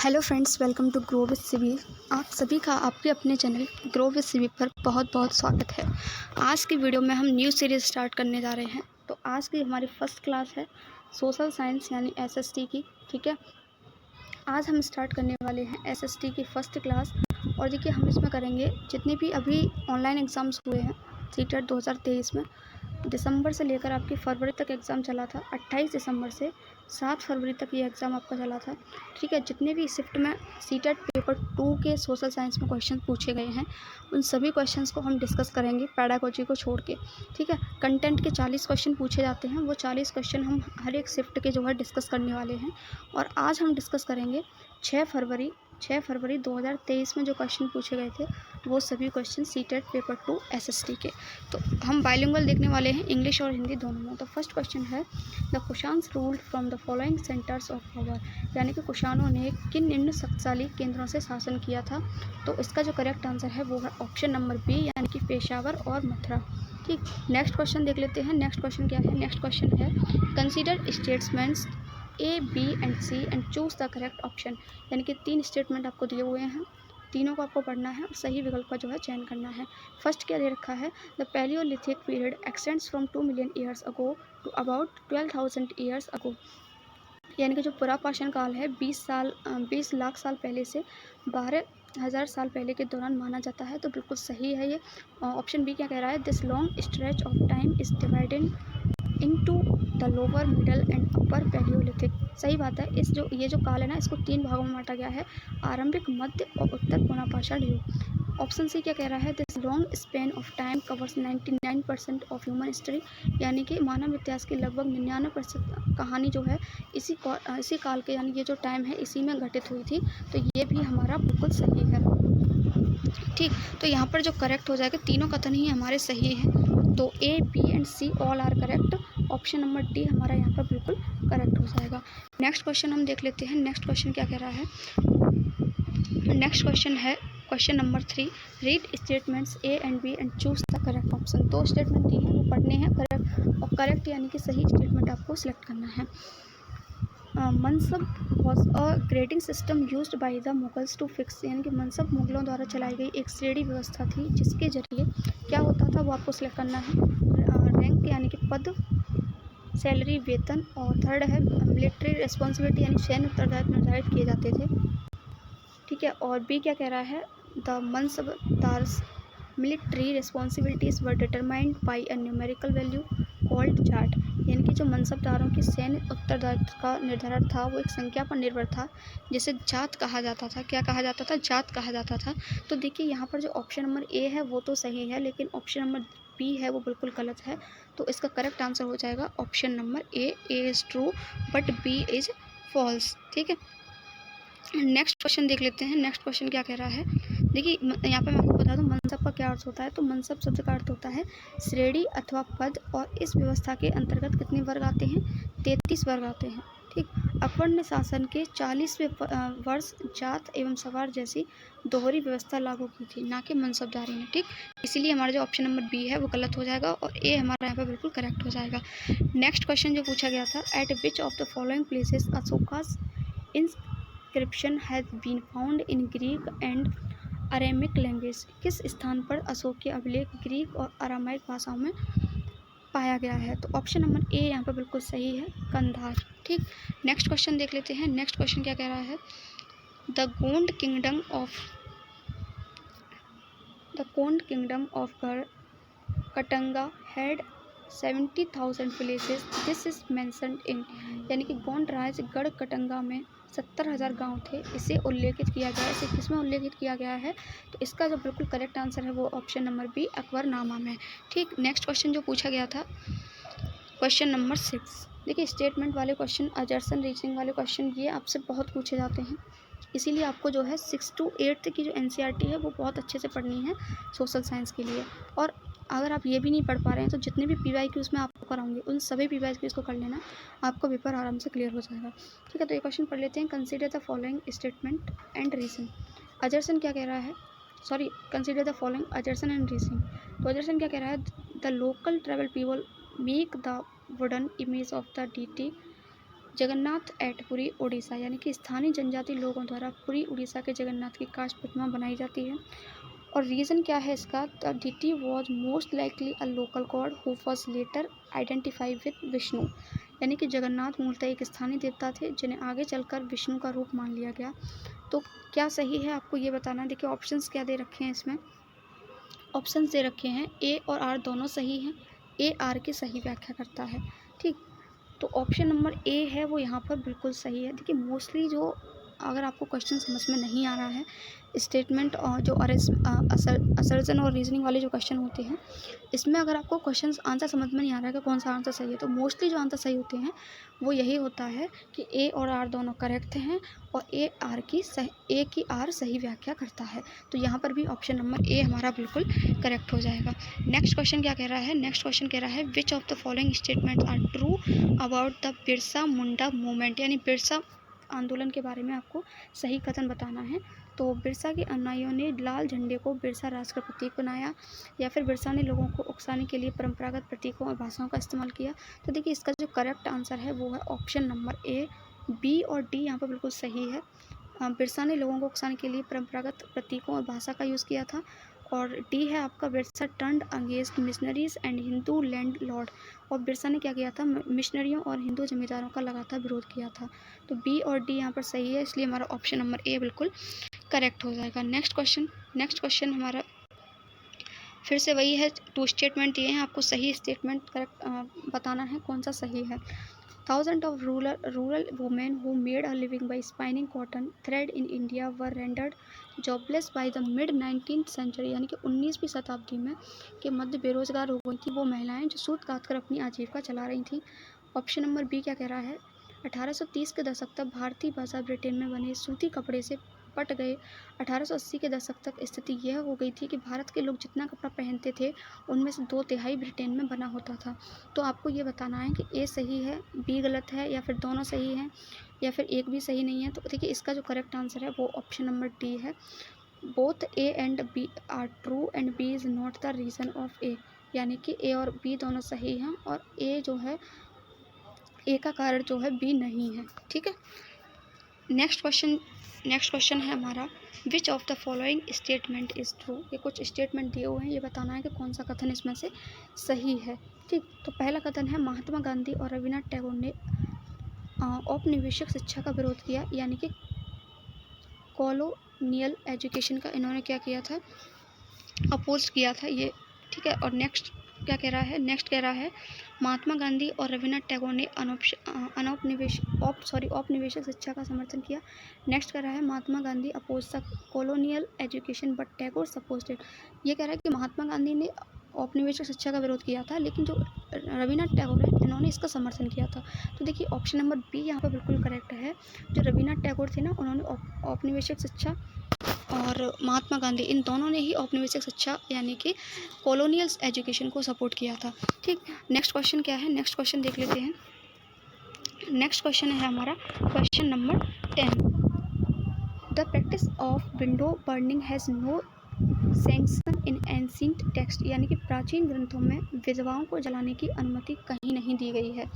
Hello friends, welcome to grow with सिवी। आप सभी का आपके अपने चैनल ग्रो विद सिवी पर बहुत बहुत स्वागत है। आज की वीडियो में हम न्यू सीरीज़ स्टार्ट करने जा रहे हैं। तो आज की हमारी फर्स्ट क्लास है सोशल साइंस यानी एसएसटी की। ठीक है, आज हम स्टार्ट करने वाले हैं एसएसटी की फर्स्ट क्लास। और देखिए, हम इसमें करेंगे जितने भी अभी ऑनलाइन एग्ज़ाम्स हुए हैं सीटेट 2023 में। दिसंबर से लेकर आपकी फरवरी तक एग्ज़ाम चला था। 28 दिसंबर से 7 फरवरी तक ये एग्ज़ाम आपका चला था। ठीक है, जितने भी शिफ्ट में सीटेट पेपर 2 के सोशल साइंस में क्वेश्चन पूछे गए हैं, उन सभी क्वेश्चंस को हम डिस्कस करेंगे पेडागोजी को छोड़ के। ठीक है, कंटेंट के 40 क्वेश्चन पूछे जाते हैं, वो 40 क्वेश्चन हम हर एक शिफ्ट के जो है डिस्कस करने वाले हैं। और आज हम डिस्कस करेंगे 6 फरवरी 2023 में जो क्वेश्चन पूछे गए थे, वो सभी क्वेश्चन सीटेट पेपर 2 एसएसटी के। तो हम बाइलिंगुअल देखने वाले हैं, इंग्लिश और हिंदी दोनों में। तो फर्स्ट क्वेश्चन है, the Kushans ruled from the following centres of power, यानी कि कुशानों ने किन निम्न शक्तिशाली केंद्रों से शासन किया था। तो इसका जो करेक्ट आंसर है वो है ऑप्शन नंबर बी, यानी कि पेशावर और मथुरा। ठीक, नेक्स्ट क्वेश्चन देख लेते हैं। नेक्स्ट क्वेश्चन क्या है? नेक्स्ट क्वेश्चन है, consider statements A, B and C and choose the correct option, यानी कि 3 स्टेटमेंट आपको दिए हुए हैं, तीनों को आपको पढ़ना है और सही विकल्प का जो है चयन करना है। फर्स्ट क्या दे रखा है, the Palaeolithic period extends from 2 million years ago to about 12,000 years ago, यानी कि जो पुरापाषाण काल है 20 लाख साल पहले से 12,000 साल पहले के दौरान माना जाता है। तो बिल्कुल सही है ये। ऑप्शन बी क्या कह रहा है, this long stretch of time is divided into the lower middle and upper Palaeolithic. सही बात है, ये जो काल है ना, इसको 3 भागों में बांटा गया है, आरंभिक, मध्य और उत्तर पुरापाषाण युग। ऑप्शन सी क्या कह रहा है, this long span of time covers 99% of human history, यानी कि मानव इतिहास की लगभग 99% कहानी जो है इसी काल के, यानी ये जो टाइम है इसी में घटित हुई थी। तो ये भी हमारा बिल्कुल सही है। ठीक, तो यहाँ पर जो करेक्ट हो जाएगा, तीनों कथन ही हमारे सही हैं। तो A, B and C all are correct. Option number D हमारा यहाँ पर बिल्कुल करेक्ट हो जाएगा। नेक्स्ट क्वेश्चन हम देख लेते हैं। नेक्स्ट क्वेश्चन क्या कह रहा है? नेक्स्ट क्वेश्चन है question number 3, read statements A and B and choose the correct option. 2 statement दिए हैं, वो पढ़ने हैं, करेक्ट और करेक्ट यानी कि सही स्टेटमेंट आपको सिलेक्ट करना है। Mansab was a grading system used by the Mughals to fix, यानी कि मनसब मुगलों द्वारा चलाई गई एक श्रेणी व्यवस्था थी, जिसके जरिए क्या होता था वो आपको सिलेक्ट करना है। रैंक यानी कि पद, सैलरी वेतन, और थर्ड है मिलिट्री रिस्पॉन्सिबिलिटी, यानी सैन्य उत्तरदायित्व निर्धारित किए जाते थे। ठीक है, और बी क्या कह रहा है, the mansabdars military responsibilities were determined by a numerical value called zat, यानी कि जो मनसबदारों की सैन्य उत्तरदायित्व का निर्धारण था वो एक संख्या पर निर्भर था, जिसे जात कहा जाता था। क्या कहा जाता था? जात कहा जाता था। तो देखिए, यहाँ पर जो ऑप्शन नंबर ए है वो तो सही है, लेकिन ऑप्शन नंबर बी है वो बिल्कुल गलत है। तो इसका करेक्ट आंसर हो जाएगा option number A is true but B is false. ठीक है, नेक्स्ट क्वेश्चन देख लेते हैं। नेक्स्ट क्वेश्चन क्या कह रहा है? देखिए, यहाँ पे मैं आपको बता दूँ मनसब का क्या अर्थ होता है। तो मनसब शब्द का अर्थ होता है श्रेणी अथवा पद, और इस व्यवस्था के अंतर्गत कितने वर्ग आते हैं? 33 वर्ग आते हैं। ठीक, अकबर ने शासन के 40वें वर्ष जात एवं सवार जैसी दोहरी व्यवस्था लागू की थी, ना कि मनसबदारी में। ठीक, इसीलिए हमारा जो ऑप्शन नंबर बी है वो गलत हो जाएगा और ए हमारा यहाँ पर बिल्कुल करेक्ट हो जाएगा। नेक्स्ट क्वेश्चन जो पूछा गया था, at which of the following places Ashoka's inscription has been found in Greek and Aramaic language, किस स्थान पर अशोक के अभिलेख ग्रीक और अरामाइक भाषाओं में पाया गया है? तो ऑप्शन नंबर ए यहाँ पर बिल्कुल सही है, कंधार। ठीक, नेक्स्ट क्वेश्चन देख लेते हैं। नेक्स्ट क्वेश्चन क्या कह रहा है, the Gond kingdom of Katanga had 70,000 villages, this is mentioned in, यानी कि गोंड राज गढ़ कटंगा में 70,000 गांव थे, इसे उल्लेखित किया गया है। इसे किसमें उल्लेखित किया गया है? तो इसका जो बिल्कुल करेक्ट आंसर है वो ऑप्शन नंबर बी, अकबरनामा में। ठीक, नेक्स्ट क्वेश्चन जो पूछा गया था, क्वेश्चन नंबर 6। देखिए, स्टेटमेंट वाले क्वेश्चन, अजर्सन रीजनिंग वाले क्वेश्चन, ये आपसे बहुत पूछे जाते हैं, इसीलिए आपको जो है 6 to 8 की जो एनसीईआरटी है वो बहुत अच्छे से पढ़नी है सोशल साइंस के लिए। और अगर आप ये भी नहीं पढ़ पा रहे हैं तो जितने भी पीवाईक्यूज़ मैं आपको कराऊंगी उन सभी पीवाईक्यूज़ को कर लेना, आपको पेपर आराम से क्लियर हो जाएगा। ठीक है, तो ये क्वेश्चन पढ़ लेते हैं। Consider the following statement and reason. Assertion क्या कह रहा है? Sorry, consider the following assertion and reasoning. तो अजर्सन क्या कह रहा है, the local tribal people make the wooden image of the deity Jagannath at Puri Orissa, यानी कि स्थानीय जनजाति लोगों द्वारा पुरी उड़ीसा के जगन्नाथ की काष्ठ प्रतिमा बनाई जाती है। और रीज़न क्या है इसका, the deity was most likely a local god who was later identified with Vishnu, यानी कि जगन्नाथ मूलतः एक स्थानीय देवता थे जिन्हें आगे चलकर विष्णु का रूप मान लिया गया। तो क्या सही है आपको ये बताना है। देखिए ऑप्शंस क्या दे रखे हैं इसमें, ऑप्शंस दे रखे हैं ए और आर दोनों सही हैं, ए आर की सही व्याख्या करता है। ठीक, तो ऑप्शन नंबर ए है वो यहाँ पर बिल्कुल सही है। देखिए मोस्टली जो अगर आपको क्वेश्चन समझ में नहीं आ रहा है, स्टेटमेंट और जो असर्जन और रीजनिंग वाले जो क्वेश्चन होते हैं, इसमें अगर आपको क्वेश्चन आंसर समझ में नहीं आ रहा है कि कौन सा आंसर सही है, तो मोस्टली जो आंसर सही होते हैं वो यही होता है कि ए और आर दोनों करेक्ट हैं और ए की आर सही व्याख्या करता है। तो यहाँ पर भी ऑप्शन नंबर ए हमारा बिल्कुल करेक्ट हो जाएगा। नेक्स्ट क्वेश्चन क्या कह रहा है, नेक्स्ट क्वेश्चन कह रहा है which of the following statements are true about the Birsa Munda movement, यानी बिरसा आंदोलन के बारे में आपको सही कथन बताना है। तो बिरसा के अनुयायियों ने लाल झंडे को बिरसा राज का प्रतीक बनाया, या फिर बिरसा ने लोगों को उकसाने के लिए परंपरागत प्रतीकों और भाषाओं का इस्तेमाल किया। तो देखिए इसका जो करेक्ट आंसर है वो है ऑप्शन नंबर ए, बी और डी यहाँ पर बिल्कुल सही है। बिरसा ने लोगों को उकसाने के लिए परंपरागत प्रतीकों और भाषा का यूज़ किया था। और डी है आपका Birsa turned against missionaries and Hindu land Lord, और बिरसा ने क्या किया था, मिशनरियों और हिंदू जमींदारों का लगातार विरोध किया था। तो बी और डी यहाँ पर सही है, इसलिए हमारा ऑप्शन नंबर ए बिल्कुल करेक्ट हो जाएगा। नेक्स्ट क्वेश्चन हमारा फिर से वही है, टू स्टेटमेंट दिए हैं, आपको सही स्टेटमेंट करेक्ट बताना है कौन सा सही है। Thousands of rural women who made a living by spinning cotton thread in India were rendered jobless by the mid 19th century, यानी कि 19वीं शताब्दी में के मध्य बेरोजगार हो गई थी वो महिलाएं जो सूत काटकर अपनी आजीविका चला रही थी। ऑप्शन नंबर बी क्या कह रहा है, 1830 के दशक तक भारतीय भाषा ब्रिटेन में बने सूती कपड़े से पट गए। 1880 के दशक तक स्थिति यह हो गई थी कि भारत के लोग जितना कपड़ा पहनते थे उनमें से 2/3 ब्रिटेन में बना होता था। तो आपको ये बताना है कि ए सही है, बी गलत है, या फिर दोनों सही हैं, या फिर एक भी सही नहीं है। तो देखिए इसका जो करेक्ट आंसर है वो ऑप्शन नंबर डी है, both A and B are true and B is not the reason of A, यानी कि ए और बी दोनों सही हैं और ए जो है, ए का कारण जो है बी नहीं है। ठीक है, नेक्स्ट क्वेश्चन है हमारा विच of the following statement is true. ये कुछ स्टेटमेंट दिए हुए हैं, ये बताना है कि कौन सा कथन इसमें से सही है। ठीक, तो पहला कथन है महात्मा गांधी और रविन्द्रनाथ टैगोर ने औपनिवेशिक शिक्षा का विरोध किया, यानी कि कॉलोनियल एजुकेशन का इन्होंने क्या किया था, अपोज किया था ये। ठीक है, और नेक्स्ट क्या कह रहा है, नेक्स्ट कह रहा है महात्मा गांधी और रविन्द्रनाथ टैगोर ने औपनिवेशिक शिक्षा का समर्थन किया। नेक्स्ट कह रहा है Mahatma Gandhi oppose the colonial education but Tagore supposed it. ये कह रहा है कि महात्मा गांधी ने औपनिवेशिक शिक्षा का विरोध किया था, लेकिन जो रविन्द्रनाथ टैगोर है इन्होंने इसका समर्थन किया था। तो देखिए ऑप्शन नंबर बी यहाँ पर बिल्कुल करेक्ट है। जो रविन्द्रनाथ टैगोर थे ना, उन्होंने औपनिवेशिक शिक्षा, और महात्मा गांधी इन दोनों ने ही औपनिवेशिक शिक्षा यानी कि कॉलोनियल एजुकेशन को सपोर्ट किया था। ठीक, नेक्स्ट क्वेश्चन क्या है, नेक्स्ट क्वेश्चन देख लेते हैं। नेक्स्ट क्वेश्चन है हमारा question number 10, the practice of widow burning has no sanction in ancient text, यानी कि प्राचीन ग्रंथों में विधवाओं को जलाने की अनुमति कहीं नहीं दी गई है।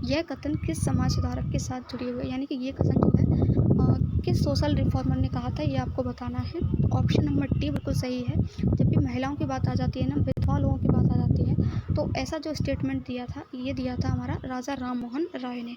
यह कथन किस समाज सुधारक के साथ जुड़ी हुई है, यानी कि ये कथन जो है किस सोशल रिफॉर्मर ने कहा था, ये आपको बताना है। तो ऑप्शन नंबर डी बिल्कुल सही है। जब भी महिलाओं की बात आ जाती है ना, विधवा लोगों की बात आ जाती है, तो ऐसा जो स्टेटमेंट दिया था, ये दिया था हमारा राजा राम मोहन राय ने।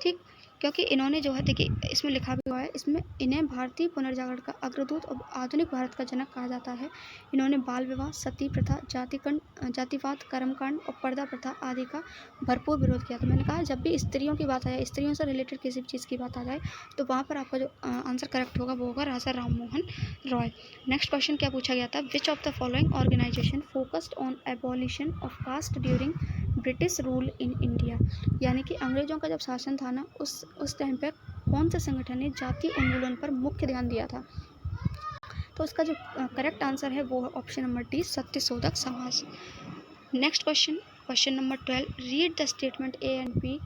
ठीक, क्योंकि इन्होंने जो है, देखिए इसमें लिखा भी हुआ है, इसमें इन्हें भारतीय पुनर्जागरण का अग्रदूत और आधुनिक भारत का जनक कहा जाता है। इन्होंने बाल विवाह, सती प्रथा, जातिवाद, कर्मकांड और पर्दा प्रथा आदि का भरपूर विरोध किया था। मैंने कहा जब भी स्त्रियों की बात आ जाए, स्त्रियों से रिलेटेड किसी भी चीज़ की बात आ जाए, तो वहाँ पर आपका जो आंसर करेक्ट होगा वो होगा राजा राम मोहन रॉय। नेक्स्ट क्वेश्चन क्या पूछा गया था, which of the following organisation focused on abolition of caste during British rule in India, यानी कि अंग्रेजों का जब शासन था ना, उस टाइम पे कौन से संगठन ने जातीय उन्मूलन पर मुख्य ध्यान दिया था। तो इसका जो करेक्ट आंसर है वो है option number D, Satyashodhak Samaj. Next question number 12, read the statement A and be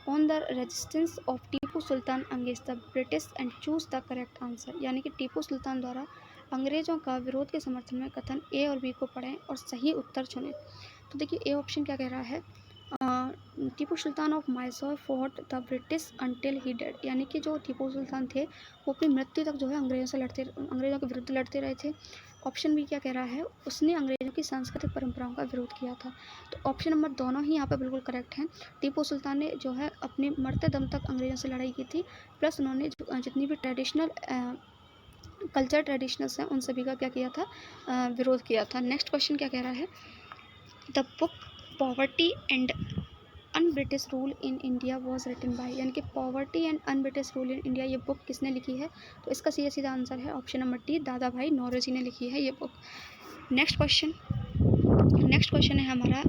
on the resistance of Tipu Sultan against the British and choose the correct answer, यानी कि टीपू सुल्तान द्वारा अंग्रेजों का विरोध के समर्थन में कथन ए और बी को पढ़ें और सही उत्तर चुनें। तो देखिए ए ऑप्शन क्या कह रहा है, Tipu Sultan of Mysore fought the British until he dead, यानी कि जो टीपू सुल्तान थे वो अपनी मृत्यु तक जो है अंग्रेज़ों के विरुद्ध लड़ते रहे थे। ऑप्शन बी क्या कह रहा है, उसने अंग्रेज़ों की सांस्कृतिक परंपराओं का विरोध किया था। तो ऑप्शन नंबर दोनों ही यहाँ पर बिल्कुल करेक्ट हैं। टीपू सुल्तान ने जो है अपने मरते दम तक अंग्रेज़ों से लड़ाई की थी, प्लस उन्होंने जितनी भी कल्चर ट्रेडिशनल्स हैं उन सभी का क्या किया था, विरोध किया था। नेक्स्ट क्वेश्चन क्या कह रहा है, the book poverty and un British rule in India was written by, यानी कि poverty and un British rule in India ये बुक किसने लिखी है, तो इसका सीधा आंसर है ऑप्शन नंबर डी, दादा भाई नौरोजी ने लिखी है ये बुक। नेक्स्ट क्वेश्चन है हमारा,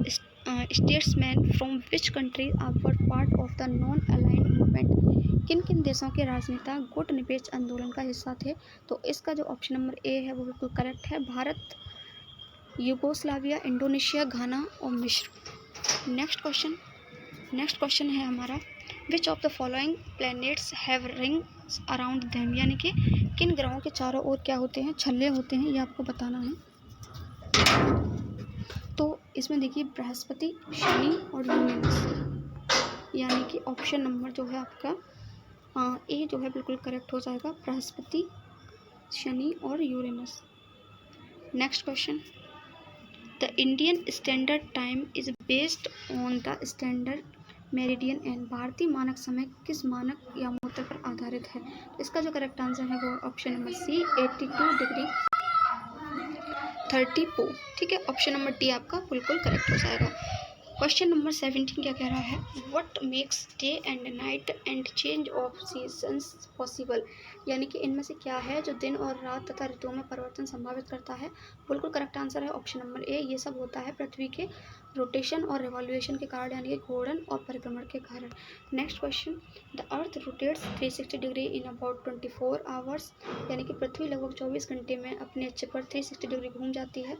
statesman from which country were part of the non aligned movement, किन किन देशों के राजनेता गुट निरपेक्ष आंदोलन का हिस्सा थे, तो इसका जो ऑप्शन नंबर ए है वो बिल्कुल करेक्ट है, भारत, यूगोस्लाविया, इंडोनेशिया, घाना और मिस्र। नेक्स्ट क्वेश्चन है हमारा, विच of the following planets have rings around them, यानी कि किन ग्रहों के चारों ओर क्या होते हैं, छल्ले होते हैं, ये आपको बताना है। तो इसमें देखिए बृहस्पति, शनि और यूरेनस, यानी कि ऑप्शन नंबर जो है आपका ए जो है बिल्कुल करेक्ट हो जाएगा, बृहस्पति, शनि और Uranus. Next question, the Indian standard time is based on the standard meridian and, भारतीय मानक समय किस मानक या मोटर पर आधारित है, इसका जो करेक्ट आंसर है वो ऑप्शन नंबर सी, 82 डिग्री 34, ठीक है, ऑप्शन नंबर डी आपका बिल्कुल करेक्ट हो जाएगा। क्वेश्चन नंबर 17 क्या कह रहा है, what makes day and night and change of seasons possible, यानी कि इनमें से क्या है जो दिन और रात तथा ऋतुओं में परिवर्तन संभावित करता है, बिल्कुल करेक्ट आंसर है ऑप्शन नंबर ए, ये सब होता है पृथ्वी के रोटेशन और रिवॉल्यूशन के कारण, यानी कि घूर्णन और परिभ्रमण के कारण। Next question, the earth rotates 360 degree in about 24 hours, यानी कि पृथ्वी लगभग 24 घंटे में अपने अक्ष पर 360 डिग्री घूम जाती है।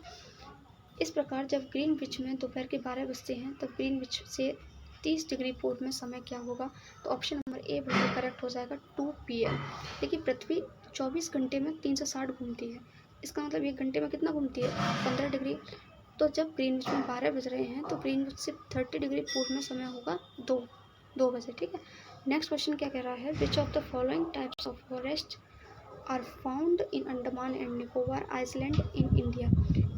इस प्रकार जब ग्रीनविच में दोपहर के 12 बजते हैं तब ग्रीनविच से 30 डिग्री पूर्व में समय क्या होगा, तो ऑप्शन नंबर ए बिल्कुल करेक्ट हो जाएगा 2 PM। देखिए पृथ्वी 24 घंटे में 360 घूमती है, इसका मतलब 1 घंटे में कितना घूमती है, 15 डिग्री। तो जब ग्रीनविच में 12 बज रहे हैं तो ग्रीनविच से 30 डिग्री पूर्व में समय होगा 2 बजे, ठीक है। नेक्स्ट क्वेश्चन क्या कह रहा है, which of the following types of forest are found in Andaman and Nicobar island in India,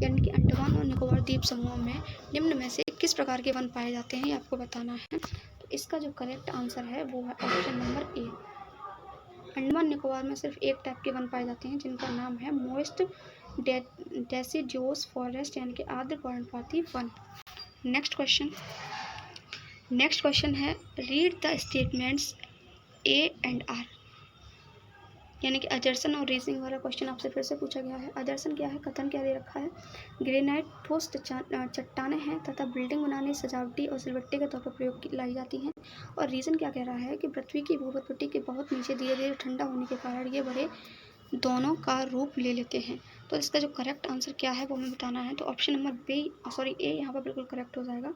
यानी कि अंडमान और निकोबार द्वीप समूह में निम्न में से किस प्रकार के वन पाए जाते हैं, ये आपको बताना है। तो इसका जो करेक्ट आंसर है वो है ऑप्शन नंबर ए, अंडमान निकोबार में सिर्फ एक टाइप के वन पाए जाते हैं जिनका नाम है मोइस्ट डेसिडियोस फॉरेस्ट, यानी कि आर्द्र पर्णपाती वन। नेक्स्ट क्वेश्चन है, read the statements A and R, यानी कि अजर्सन और रीजनिंग वाला क्वेश्चन आपसे फिर से पूछा गया है। अजर्सन क्या है, कथन क्या दे रखा है, ग्रेनाइट ठोस चट्टानें हैं तथा बिल्डिंग बनाने, सजावटी और सिलबट्टे के तौर पर प्रयोग लाई जाती हैं। और रीजन क्या कह रहा है कि पृथ्वी की भूमध्य के बहुत नीचे धीरे धीरे ठंडा होने के कारण ये बड़े दोनों का रूप ले लेते हैं। तो इसका जो करेक्ट आंसर क्या है वो हमें बताना है। तो ऑप्शन नंबर ए यहाँ पर बिल्कुल करेक्ट हो जाएगा,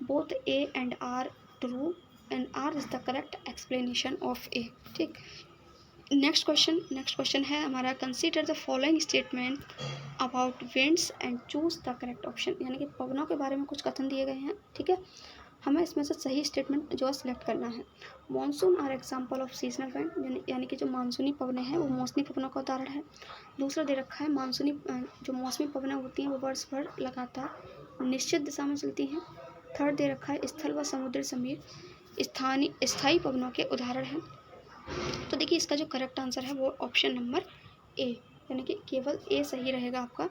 both A and R true and R is the correct explanation of A, ठीक। नेक्स्ट क्वेश्चन है हमारा, consider the following statement about winds and choose the correct option, यानी कि पवनों के बारे में कुछ कथन दिए गए हैं, ठीक है, हमें इसमें से सही स्टेटमेंट जो है सिलेक्ट करना है। Monsoon are example of seasonal wind, यानी कि जो मानसूनी पवनें हैं वो मौसमी पवनों का उदाहरण है। दूसरा दे रखा है जो मौसमी पवनें होती हैं वो वर्ष भर लगातार निश्चित दिशा में चलती हैं। थर्ड दे रखा है स्थल व समुद्र समीप स्थायी पवनों के उदाहरण हैं। तो देखिए इसका जो करेक्ट आंसर है वो ऑप्शन नंबर ए, यानी कि केवल ए सही रहेगा आपका।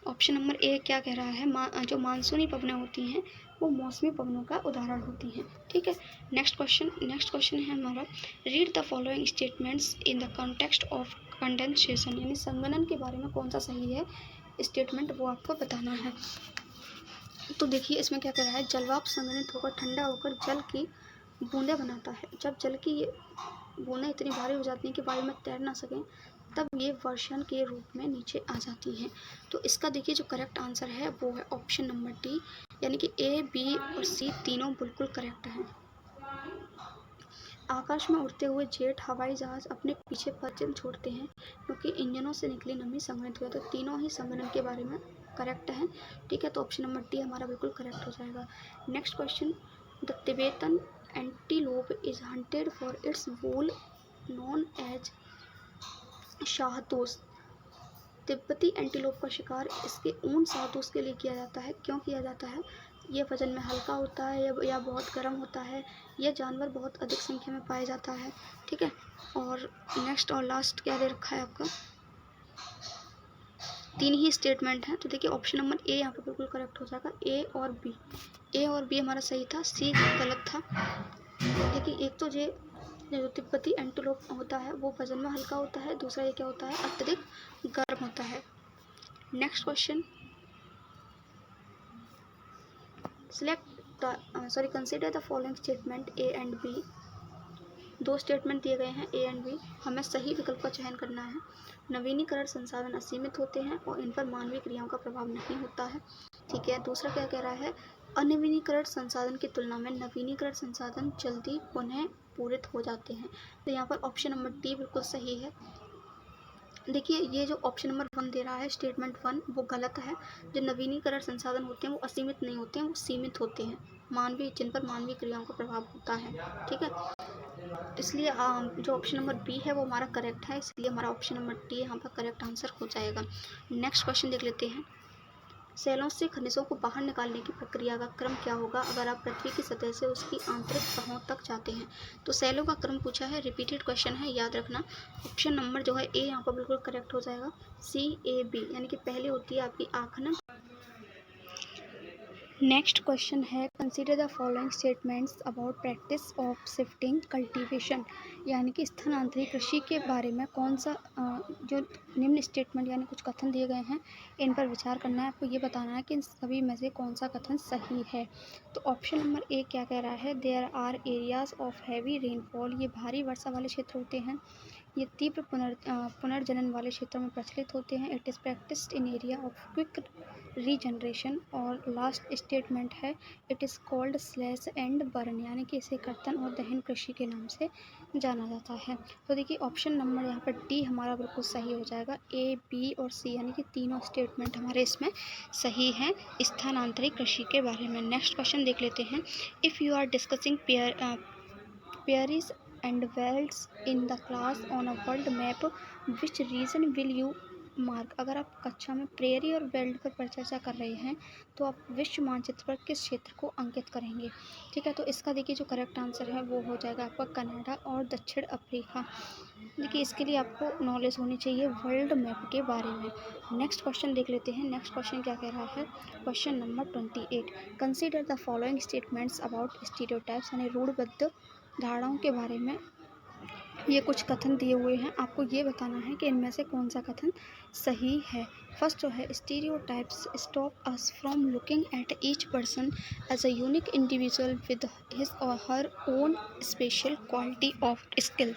ऑप्शन नंबर ए क्या कह रहा है, जो मानसूनी पवनें होती हैं वो मौसमी पवनों का उदाहरण होती हैं, ठीक है। नेक्स्ट क्वेश्चन है हमारा, read the following statements in the context of condensation, यानी संघनन के बारे में कौन सा सही है स्टेटमेंट वो आपको बताना है। तो देखिए इसमें क्या कह रहा है, जलवाष्प संघनित होकर ठंडा होकर जल की बूंदें बनाता है। जब जल की बूंदें इतनी भारी हो जाती हैं कि वायु में तैर ना सकें तब ये वर्षण के रूप में नीचे आ जाती हैं। तो इसका देखिए जो करेक्ट आंसर है वो है ऑप्शन नंबर डी, यानी कि ए, बी और सी तीनों बिल्कुल करेक्ट हैं। आकाश में उड़ते हुए जेट हवाई जहाज अपने पीछे पतन छोड़ते हैं क्योंकि इंजनों से निकली नमी संघनित हुई। तो तीनों ही संघनन के बारे में करेक्ट हैं, ठीक है। तो ऑप्शन नंबर डी हमारा बिल्कुल करेक्ट हो जाएगा। Next question, the Tibetan antelope is hunted for its wool known as shahtoosh. तिब्बती एंटीलोप का शिकार इसके ऊन शाहतूस के लिए किया जाता है। क्यों किया जाता है? ये वजन में हल्का होता है या बहुत गर्म होता है। यह जानवर बहुत अधिक संख्या में पाया जाता है। ठीक है, और नेक्स्ट और लास्ट क्या दे रखा है आपका? 3 ही स्टेटमेंट हैं, तो देखिए ऑप्शन नंबर ए यहाँ पर बिल्कुल करेक्ट हो जाएगा। ए और बी, ए और बी हमारा सही था, सी गलत था। देखिए एक तो ये जो तिब्बती एंटीलोप होता है वो वजन में हल्का होता है, दूसरा ये क्या होता है, अत्यधिक गर्म होता है। Next question, consider the following statement A and B. 2 statement दिए गए हैं ए एंड बी, हमें सही विकल्प का चयन करना है। नवीनीकरण संसाधन असीमित होते हैं और इन पर मानवीय क्रियाओं का प्रभाव नहीं होता है। ठीक है, दूसरा क्या कह रहा है, अनवीनीकरण संसाधन की तुलना में नवीनीकरण संसाधन जल्दी पुनः पूरित हो जाते हैं। तो यहाँ पर ऑप्शन नंबर डी बिल्कुल सही है। देखिए ये जो ऑप्शन नंबर 1 दे रहा है स्टेटमेंट 1 वो गलत है। जो नवीनीकरण संसाधन होते हैं वो असीमित नहीं होते हैं, वो सीमित होते हैं, जिन पर मानवीय क्रियाओं का प्रभाव होता है। ठीक है, इसलिए जो ऑप्शन नंबर बी है वो हमारा करेक्ट है, इसलिए हमारा ऑप्शन नंबर डी यहाँ पर करेक्ट आंसर हो जाएगा। नेक्स्ट क्वेश्चन देख लेते हैं। सेलों से खनिजों को बाहर निकालने की प्रक्रिया का क्रम क्या होगा अगर आप पृथ्वी की सतह से उसकी आंतरिक तहों तक जाते हैं? तो सेलों का क्रम पूछा है, रिपीटेड क्वेश्चन है, याद रखना। ऑप्शन नंबर जो है ए यहाँ पर बिल्कुल करेक्ट हो जाएगा। सी ए बी यानी कि पहले होती है आपकी आखनन। नेक्स्ट क्वेश्चन है, consider the following statements about practice of shifting cultivation, यानी कि स्थानांतरित कृषि के बारे में कौन सा जो निम्न स्टेटमेंट यानी कुछ कथन दिए गए हैं इन पर विचार करना है। आपको ये बताना है कि इन सभी में से कौन सा कथन सही है। तो ऑप्शन नंबर ए क्या कह रहा है, there are areas of heavy rainfall, ये भारी वर्षा वाले क्षेत्र होते हैं, ये तीव्र पुनर्जनन वाले क्षेत्रों में प्रचलित होते हैं। It is practised in area of quick regeneration. और लास्ट स्टेटमेंट है, it is called slash and burn, यानी कि इसे कर्तन और दहन कृषि के नाम से जाना जाता है। तो देखिए ऑप्शन नंबर यहाँ पर डी हमारा बिल्कुल सही हो जाएगा। ए बी और सी यानी कि तीनों स्टेटमेंट हमारे इसमें सही हैं स्थानांतरित कृषि के बारे में। नेक्स्ट क्वेश्चन देख लेते हैं। If you are discussing prairies and wells in the class on a world map, which region will you mark? अगर आप कक्षा में प्रेयरी और वेल्ड पर परिचर्चा कर रहे हैं तो आप विश्व मानचित्र पर किस क्षेत्र को अंकित करेंगे? ठीक है, तो इसका देखिए जो करेक्ट आंसर है वो हो जाएगा आपका कनाडा और दक्षिण अफ्रीका। देखिए इसके लिए आपको नॉलेज होनी चाहिए वर्ल्ड मैप के बारे में। नेक्स्ट क्वेश्चन देख लेते हैं। नेक्स्ट क्वेश्चन क्या कह रहा है, question number 28, consider the following statements about stereotypes, यानी रूढ़िबद्ध धारणाओं के बारे में ये कुछ कथन दिए हुए हैं, आपको ये बताना है कि इनमें से कौन सा कथन सही है। फर्स्ट जो है, stereotypes stop us from looking at each person as a unique individual with his or her own special quality of skill,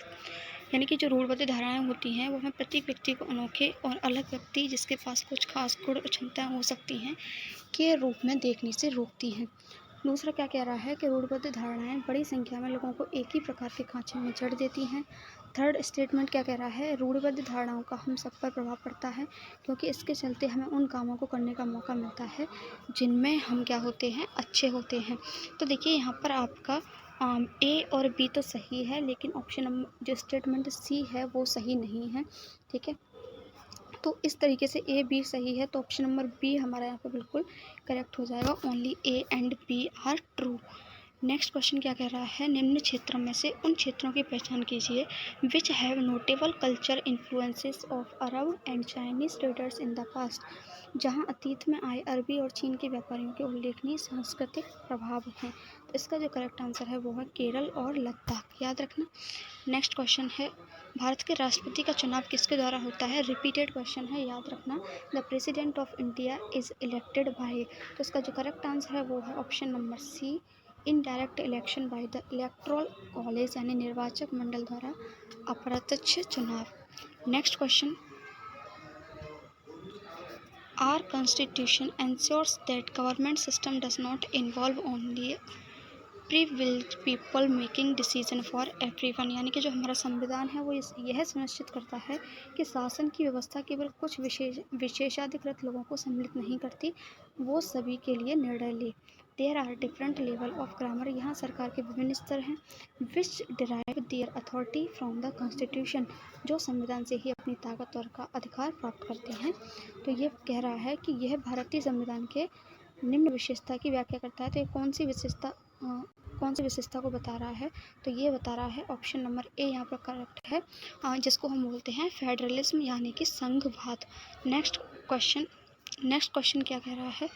यानी कि जो रूढ़िबद्ध धारणाएं होती हैं वो हमें प्रत्येक व्यक्ति को अनोखे और अलग व्यक्ति जिसके पास कुछ खास गुण और क्षमताएं हो सकती हैं के रूप में देखने से रोकती हैं। दूसरा क्या कह रहा है कि रूढ़िबद्ध धारणाएं बड़ी संख्या में लोगों को एक ही प्रकार के खांचे में जड़ देती हैं। थर्ड स्टेटमेंट क्या कह रहा है, रूढ़िबद्ध धारणाओं का हम सब पर प्रभाव पड़ता है क्योंकि इसके चलते हमें उन कामों को करने का मौका मिलता है जिनमें हम क्या होते हैं, अच्छे होते हैं। तो देखिए यहाँ पर आपका ए और बी तो सही है, लेकिन ऑप्शन नंबर जो स्टेटमेंट सी है वो सही नहीं है। ठीक है, तो इस तरीके से ए बी सही है, तो ऑप्शन नंबर बी हमारा यहाँ पे बिल्कुल करेक्ट हो जाएगा। Only A and B are true. Next question क्या कह रहा है, निम्न क्षेत्रों में से उन क्षेत्रों की पहचान कीजिए which have notable culture influences of Arab and Chinese traders in the past, जहां अतीत में आए अरबी और चीन के व्यापारियों के उल्लेखनीय सांस्कृतिक प्रभाव हैं। तो इसका जो करेक्ट आंसर है वो है केरल और लद्दाख, याद रखना। नेक्स्ट क्वेश्चन है, भारत के राष्ट्रपति का चुनाव किसके द्वारा होता है? रिपीटेड क्वेश्चन है, याद रखना। The president of India is elected by, तो इसका जो करेक्ट आंसर है वो है option number C, indirect election by the electoral college, यानी निर्वाचक मंडल द्वारा अप्रत्यक्ष चुनाव। Next question, our constitution ensures that government system does not involve only privileged people making decision for everyone, यानी कि जो हमारा संविधान है वो यह सुनिश्चित करता है कि शासन की व्यवस्था केवल कुछ विशेषाधिकृत लोगों को सम्मिलित नहीं करती, वो सभी के लिए निर्णय ले। There are different level of grammar, यहाँ सरकार के विभिन्न स्तर हैं। Which derive their authority from the constitution, जो संविधान से ही अपनी ताकत और का अधिकार प्राप्त करते हैं। तो ये कह रहा है कि यह भारतीय संविधान के निम्न विशेषता की व्याख्या करता है। तो ये कौन सी विशेषता को बता रहा है? तो ये बता रहा है ऑप्शन नंबर ए यहाँ पर करेक्ट है, जिसको हम बोलते हैं फेडरलिज्म यानी कि संघवाद। नेक्स्ट क्वेश्चन क्या कह रहा है?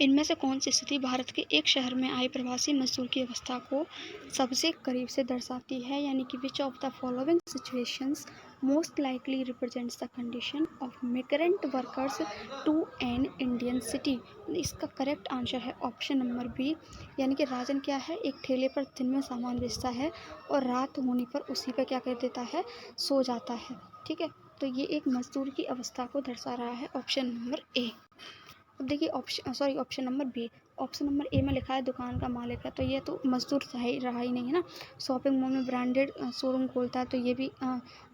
इनमें से कौन सी स्थिति भारत के एक शहर में आए प्रवासी मजदूर की अवस्था को सबसे करीब से दर्शाती है? यानी कि which of the following situations most likely represents the condition of migrant workers to an Indian city. इसका करेक्ट आंसर है ऑप्शन नंबर बी, यानी कि राजन क्या है, एक ठेले पर दिन में सामान बेचता है और रात होने पर उसी पर क्या कर देता है, सो जाता है। ठीक है, तो ये एक मजदूर की अवस्था को दर्शा रहा है, ऑप्शन नंबर ए। अब देखिए option number B. Option number A में लिखा है दुकान का मालिक है, तो ये तो मजदूर रहा ही नहीं है ना। शॉपिंग मॉल में ब्रांडेड शोरूम खोलता है, तो ये भी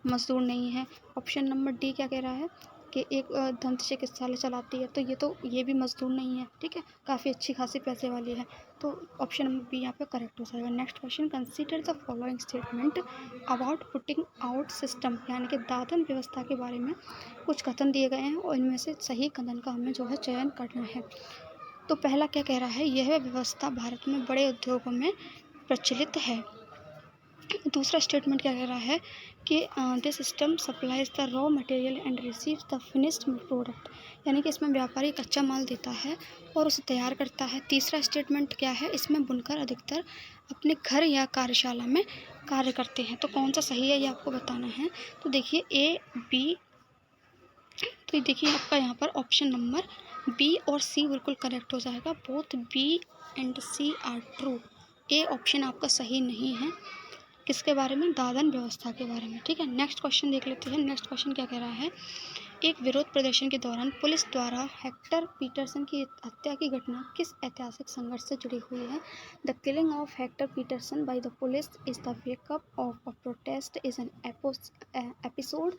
मजदूर नहीं है। ऑप्शन नंबर डी क्या कह रहा है कि एक दंत चिकित्सालय चलाती है, तो ये भी मजदूर नहीं है। ठीक है, काफ़ी अच्छी खासी पैसे वाली है, तो ऑप्शन नंबर बी यहाँ पे करेक्ट हो जाएगा। Next question, consider the following statement about putting out system, यानी कि दादन व्यवस्था के बारे में कुछ कथन दिए गए हैं और इनमें से सही कथन का हमें जो है चयन करना है। तो पहला क्या कह रहा है, यह व्यवस्था भारत में बड़े उद्योगों में प्रचलित है। दूसरा स्टेटमेंट क्या कह रहा है कि this system supplies the raw material and receives the finished product, यानी कि इसमें व्यापारी कच्चा माल देता है और उसे तैयार करता है। तीसरा स्टेटमेंट क्या है, इसमें बुनकर अधिकतर अपने घर या कार्यशाला में कार्य करते हैं। तो कौन सा सही है ये आपको बताना है। तो देखिए ए बी, तो देखिए आपका यहाँ पर ऑप्शन नंबर बी और सी बिल्कुल करेक्ट हो जाएगा। Both B and C are true. A option आपका सही नहीं है। किसके बारे में, दादन व्यवस्था के बारे में। ठीक है, नेक्स्ट क्वेश्चन देख लेते हैं। नेक्स्ट क्वेश्चन क्या कह रहा है, एक विरोध प्रदर्शन के दौरान पुलिस द्वारा हेक्टर पीटरसन की हत्या की घटना किस ऐतिहासिक संघर्ष से जुड़ी हुई है? The killing of Hector Peterson by the police is the wake up of a protest is an episode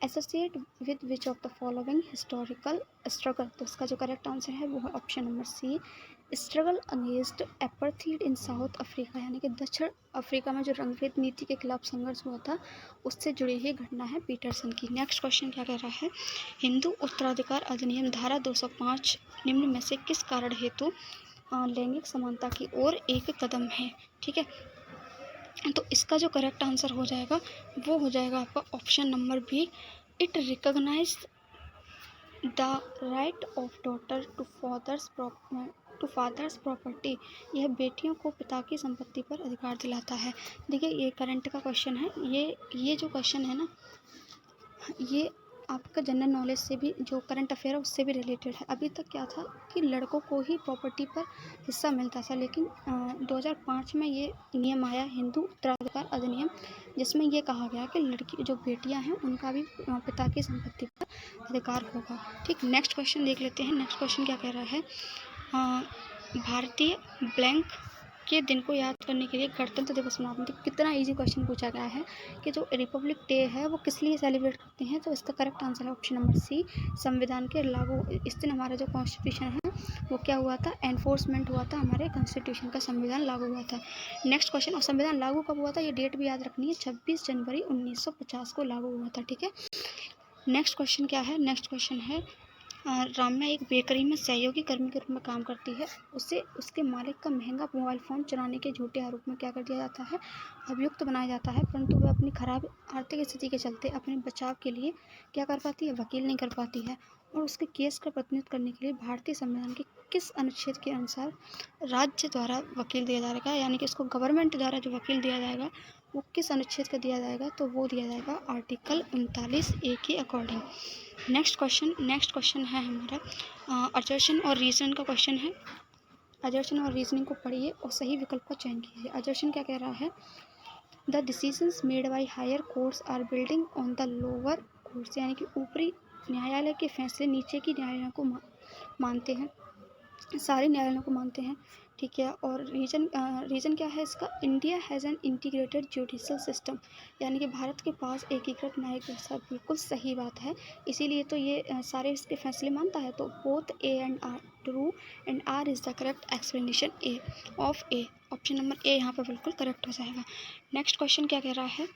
associate with which of the following historical struggle. तो इसका जो करेक्ट आंसर है वो है option number C, struggle against apartheid in South Africa, यानी कि दक्षिण Africa में जो रंगभेद नीति के खिलाफ संघर्ष हुआ था उससे जुड़ी ही घटना है पीटरसन की। नेक्स्ट क्वेश्चन क्या कह रहा है, हिंदू उत्तराधिकार अधिनियम धारा 205 निम्न में से किस कारण हेतु लैंगिक समानता की ओर एक कदम है? ठीक है, तो इसका जो करेक्ट आंसर हो जाएगा वो हो जाएगा आपका option number B, it recognise the right of daughter to father's property, यह बेटियों को पिता की संपत्ति पर अधिकार दिलाता है। देखिए ये करंट का क्वेश्चन है, ये जो क्वेश्चन है ना, ये आपका जनरल नॉलेज से भी, जो करंट अफेयर है उससे भी रिलेटेड है। अभी तक क्या था कि लड़कों को ही प्रॉपर्टी पर हिस्सा मिलता था, लेकिन 2005 में ये नियम आया, हिंदू उत्तराधिकार अधिनियम, जिसमें ये कहा गया कि लड़की जो बेटियां हैं उनका भी पिता की संपत्ति पर अधिकार होगा। ठीक, नेक्स्ट क्वेश्चन देख लेते हैं। नेक्स्ट क्वेश्चन क्या कह रहा है, भारतीय ब्लैंक के दिन को याद करने के लिए गणतंत्र दिवस मनाते हैं। कितना इजी क्वेश्चन पूछा गया है कि जो रिपब्लिक डे है वो किस लिए सेलिब्रेट करते हैं? तो इसका करेक्ट आंसर है ऑप्शन नंबर सी, संविधान के लागू, इस दिन हमारा जो कॉन्स्टिट्यूशन है वो क्या हुआ था, एनफोर्समेंट हुआ था, हमारे कॉन्स्टिट्यूशन का संविधान लागू हुआ था। नेक्स्ट क्वेश्चन, और संविधान लागू कब हुआ था ये डेट भी याद रखनी है, 26 जनवरी 1950 को लागू हुआ था। ठीक है, नेक्स्ट क्वेश्चन क्या है, नेक्स्ट क्वेश्चन है, राम्या एक बेकरी में सहयोगी कर्मी के रूप में काम करती है, उसे उसके मालिक का महंगा मोबाइल फ़ोन चुराने के झूठे आरोप में क्या कर दिया जाता है, अभियुक्त बनाया जाता है, परंतु वह अपनी खराब आर्थिक स्थिति के चलते अपने बचाव के लिए क्या कर पाती है, वकील नहीं कर पाती है, और उसके केस का प्रतिनिधित्व करने के लिए भारतीय संविधान के किस अनुच्छेद के अनुसार राज्य द्वारा वकील दिया जाएगा, यानी कि उसको गवर्नमेंट द्वारा जो वकील दिया जाएगा वो किस अनुच्छेद का दिया जाएगा, तो वो दिया जाएगा आर्टिकल 39A के अकॉर्डिंग। नेक्स्ट क्वेश्चन है हमारा असर्शन और रीजन का क्वेश्चन है। असर्शन और रीजनिंग को पढ़िए और सही विकल्प का चयन कीजिए। असर्शन क्या कह रहा है, the decisions made by higher courts are binding on the lower courts, यानी कि ऊपरी न्यायालय के फैसले नीचे की न्यायालयों को मानते हैं, सारे न्यायालयों को मानते हैं। ठीक है। और रीज़न क्या है इसका, India has an integrated judicial system, यानी कि भारत के पास एकीकृत न्यायिक व्यवस्था, बिल्कुल सही बात है। इसीलिए तो ये सारे इसके फैसले मानता है। तो both A and R true and R is the correct explanation a of A. Option number A यहाँ पर बिल्कुल करेक्ट हो जाएगा। नेक्स्ट क्वेश्चन क्या कह रहा है,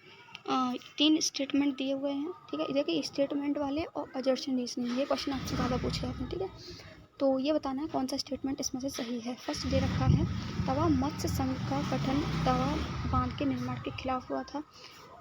3 स्टेटमेंट दिए हुए हैं, ठीक है। देखिए स्टेटमेंट वाले और अजर्शन रीजनिंग, ये क्वेश्चन आपसे ज़्यादा पूछे आपने, ठीक है। तो ये बताना है कौन सा स्टेटमेंट इसमें से सही है। फर्स्ट दे रखा है, तवा मत्स्य संघ का गठन तवा बांध के निर्माण के खिलाफ हुआ था।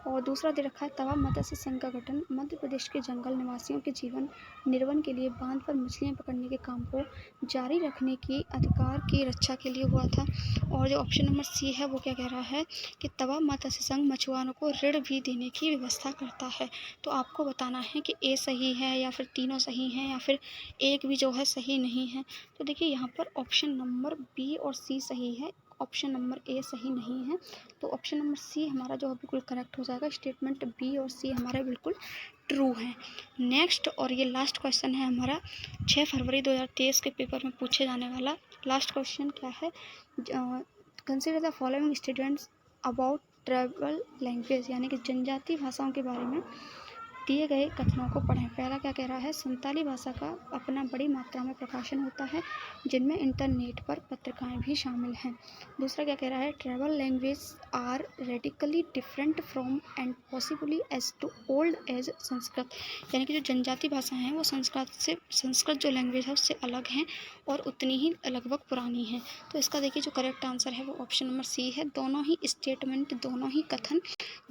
और दूसरा दे रखा है, तवा मत्स्य संघ का गठन मध्य प्रदेश के जंगल निवासियों के जीवन निर्वहन के लिए बांध पर मछलियां पकड़ने के काम को जारी रखने की अधिकार की रक्षा के लिए हुआ था। और जो ऑप्शन नंबर सी है वो क्या कह रहा है कि तवा मत्स्य संघ मछुआरों को ऋण भी देने की व्यवस्था करता है। तो आपको बताना है कि ए सही है या फिर तीनों सही हैं या फिर एक भी जो है सही नहीं है। तो देखिए यहाँ पर ऑप्शन नंबर बी और सी सही है, ऑप्शन नंबर ए सही नहीं है। तो ऑप्शन नंबर सी हमारा जो बिल्कुल करेक्ट हो जाएगा। स्टेटमेंट बी और सी हमारे बिल्कुल ट्रू हैं। नेक्स्ट और ये लास्ट क्वेश्चन है हमारा 6 फरवरी 2023 के पेपर में पूछे जाने वाला लास्ट क्वेश्चन क्या है, consider the following statements about tribal language, यानी कि जनजातीय भाषाओं के बारे में दिए गए कथनों को पढ़ें। पहला क्या कह रहा है, संताली भाषा का अपना बड़ी मात्रा में प्रकाशन होता है, जिनमें इंटरनेट पर पत्रिकाएं भी शामिल हैं। दूसरा क्या कह रहा है, tribal language are radically different from and possibly as too old as Sanskrit, यानी कि जो जनजातीय भाषाएं हैं वो संस्कृत जो लैंग्वेज है उससे अलग हैं और उतनी ही लगभग पुरानी हैं। तो इसका देखिए जो करेक्ट आंसर है वो ऑप्शन नंबर सी है। दोनों ही स्टेटमेंट, दोनों ही कथन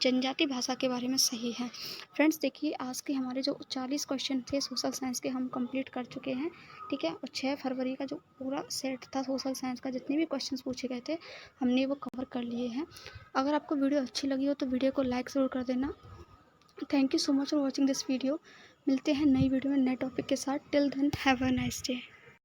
जनजातीय भाषा के बारे में सही है। फ्रेंड्स देखिए आज के हमारे जो 40 क्वेश्चन थे सोशल साइंस के हम कंप्लीट कर चुके हैं, ठीक है। और 6 फरवरी का जो पूरा सेट था सोशल साइंस का, जितने भी क्वेश्चंस पूछे गए थे हमने वो कवर कर लिए हैं। अगर आपको वीडियो अच्छी लगी हो तो वीडियो को लाइक ज़रूर कर देना। Thank you so much for watching this video. मिलते हैं नई वीडियो में नए टॉपिक के साथ। Till then have a nice day.